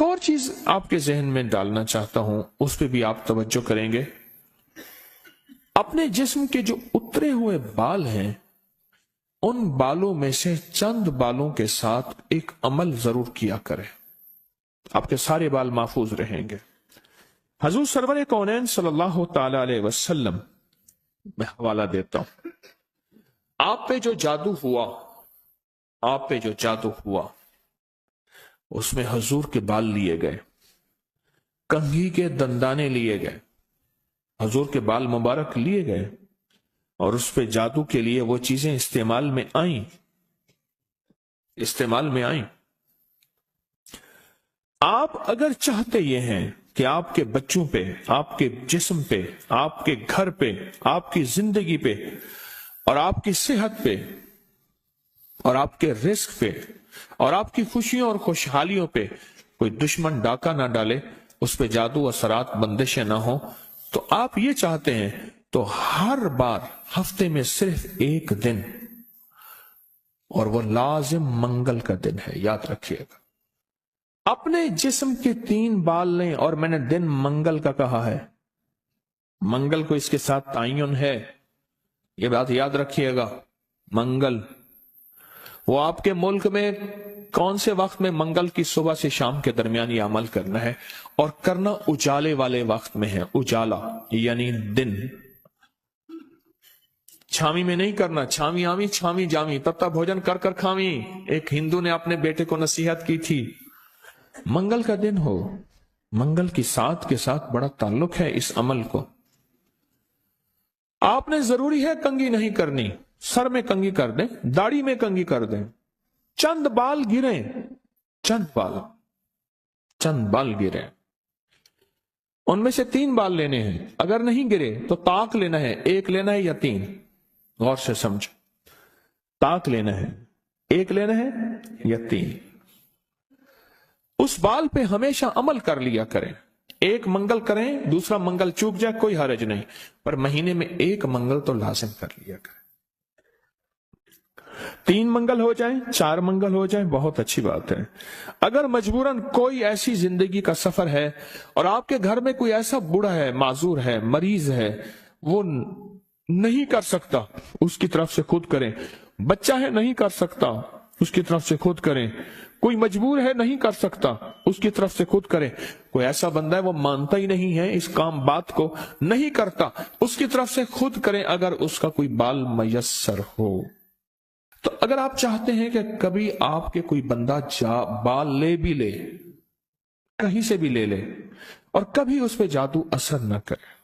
ایک اور چیز آپ کے ذہن میں ڈالنا چاہتا ہوں، اس پہ بھی آپ توجہ کریں گے۔ اپنے جسم کے جو اترے ہوئے بال ہیں، ان بالوں میں سے چند بالوں کے ساتھ ایک عمل ضرور کیا کریں، آپ کے سارے بال محفوظ رہیں گے۔ حضور سرور کونین صلی اللہ تعالی علیہ وسلم، میں حوالہ دیتا ہوں، آپ پہ جو جادو ہوا اس میں حضور کے بال لیے گئے، کنگھی کے دندانے لیے گئے، حضور کے بال مبارک لیے گئے، اور اس پہ جادو کے لیے وہ چیزیں استعمال میں آئیں۔ آپ اگر چاہتے یہ ہیں کہ آپ کے بچوں پہ، آپ کے جسم پہ، آپ کے گھر پہ، آپ کی زندگی پہ، اور آپ کی صحت پہ، اور آپ کے رزق پہ، اور آپ کی خوشیوں اور خوشحالیوں پہ کوئی دشمن ڈاکہ نہ ڈالے، اس پہ جادو اثرات بندشیں نہ ہوں، تو آپ یہ چاہتے ہیں تو ہر بار ہفتے میں صرف ایک دن، اور وہ لازم منگل کا دن ہے، یاد رکھیے گا، اپنے جسم کے 3 بال لیں، اور میں نے دن منگل کا کہا ہے، منگل کو اس کے ساتھ تعین ہے، یہ بات یاد رکھیے گا۔ منگل، وہ آپ کے ملک میں کون سے وقت میں منگل کی صبح سے شام کے درمیان یہ عمل کرنا ہے، اور کرنا اجالے والے وقت میں ہے، اجالا یعنی دن، چھامی میں نہیں کرنا، چھامی آمی چھامی جامی، تتا بھوجن کر کر کھامی، ایک ہندو نے اپنے بیٹے کو نصیحت کی تھی۔ منگل کا دن ہو، منگل کی ساتھ کے ساتھ بڑا تعلق ہے اس عمل کو۔ آپ نے ضروری ہے کنگھی نہیں کرنی، سر میں کنگھی کر دیں، داڑھی میں کنگھی کر دیں، چند بال گریں، چند بال گریں، ان میں سے 3 بال لینے ہیں، اگر نہیں گرے تو طاق لینا ہے، 1 لینا ہے یا 3، غور سے سمجھ، طاق لینا ہے، 1 لینا ہے یا 3، اس بال پہ ہمیشہ عمل کر لیا کریں، 1 منگل کریں، دوسرا منگل چوک جائے کوئی حرج نہیں، پر مہینے میں 1 منگل تو لازم کر لیا کریں، 3 منگل ہو جائیں، 4 منگل ہو جائیں، بہت اچھی بات ہے۔ اگر مجبوراً کوئی ایسی زندگی کا سفر ہے اور آپ کے گھر میں کوئی ایسا بوڑھا ہے، معذور ہے، مریض ہے، وہ نہیں کر سکتا، اس کی طرف سے خود کریں، بچہ ہے نہیں کر سکتا، اس کی طرف سے خود کریں، کوئی مجبور ہے نہیں کر سکتا، اس کی طرف سے خود کریں، کوئی ایسا بندہ ہے وہ مانتا ہی نہیں ہے اس کام بات کو، نہیں کرتا، اس کی طرف سے خود کریں اگر اس کا کوئی بال میسر ہو۔ تو اگر آپ چاہتے ہیں کہ کبھی آپ کے کوئی بندہ بال لے بھی لے، کہیں سے بھی لے لے، اور کبھی اس پہ جادو اثر نہ کرے،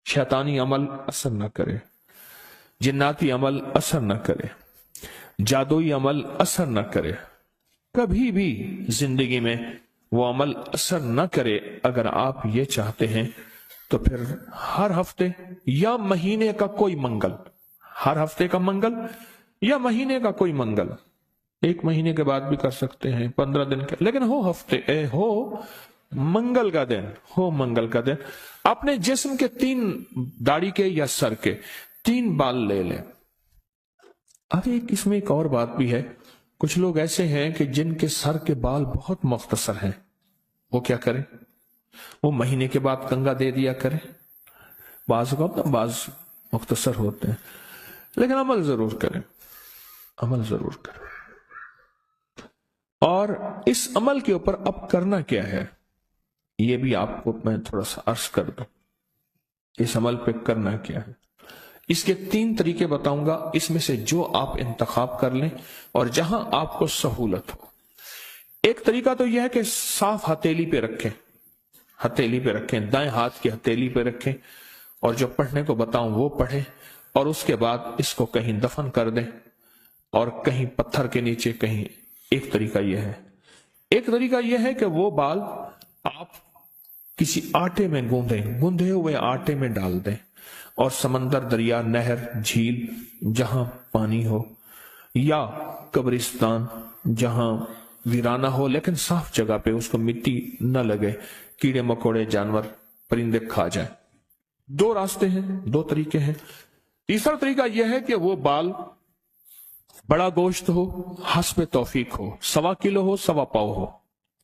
شیطانی عمل اثر نہ کرے، جناتی عمل اثر نہ کرے، جادوئی عمل اثر نہ کرے، کبھی بھی زندگی میں وہ عمل اثر نہ کرے، اگر آپ یہ چاہتے ہیں تو پھر ہر ہفتے یا مہینے کا کوئی منگل، ہر ہفتے کا منگل یا مہینے کا کوئی منگل، 1 مہینے کے بعد بھی کر سکتے ہیں، 15 دن کا، لیکن ہو منگل کا دن، ہو منگل کا دن، اپنے جسم کے 3 داڑھی کے یا سر کے 3 بال لے لیں۔ اب اس میں ایک اور بات بھی ہے، کچھ لوگ ایسے ہیں کہ جن کے سر کے بال بہت مختصر ہیں، وہ کیا کریں؟ وہ مہینے کے بعد کنگا دے دیا کریں، بعض مختصر ہوتے ہیں، لیکن عمل ضرور کریں، عمل ضرور کریں۔ اور اس عمل کے اوپر اب کرنا کیا ہے، یہ بھی آپ کو میں تھوڑا سا عرض کر دوں، اس عمل پہ کرنا کیا ہے۔ اس کے 3 طریقے بتاؤں گا، اس میں سے جو آپ انتخاب کر لیں اور جہاں آپ کو سہولت ہو۔ ایک طریقہ تو یہ ہے کہ صاف ہتھیلی پہ رکھیں، ہتھیلی پہ رکھیں، دائیں ہاتھ کی ہتھیلی پہ رکھیں، اور جو پڑھنے کو بتاؤں وہ پڑھیں، اور اس کے بعد اس کو کہیں دفن کر دیں، اور کہیں پتھر کے نیچے کہیں۔ ایک طریقہ یہ ہے۔ ایک طریقہ یہ ہے کہ وہ بال آپ کسی آٹے میں گوندھے ہوئے آٹے میں ڈال دیں، اور سمندر، دریا، نہر، جھیل جہاں پانی ہو، یا قبرستان جہاں ویرانہ ہو لیکن صاف جگہ پہ، اس کو مٹی نہ لگے، کیڑے مکوڑے، جانور، پرندے کھا جائیں۔ 2 راستے ہیں، 2 طریقے ہیں۔ تیسرا طریقہ یہ ہے کہ وہ بال بڑا گوشت ہو، حسب توفیق ہو، 1.25 کلو ہو، 1.25 پاؤ ہو،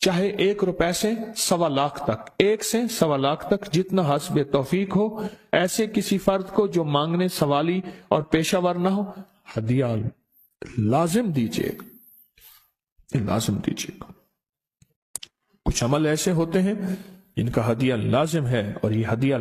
چاہے 1 روپے سے 1.25 لاکھ تک، 1 سے 1.25 لاکھ تک، جتنا حسب توفیق ہو، ایسے کسی فرد کو جو مانگنے سوالی اور پیشہ ور نہ ہو، ہدیہ لازم دیجیے گا، لازم دیجیے گا۔ کچھ عمل ایسے ہوتے ہیں جن کا ہدیہ لازم ہے، اور یہ ہدیہ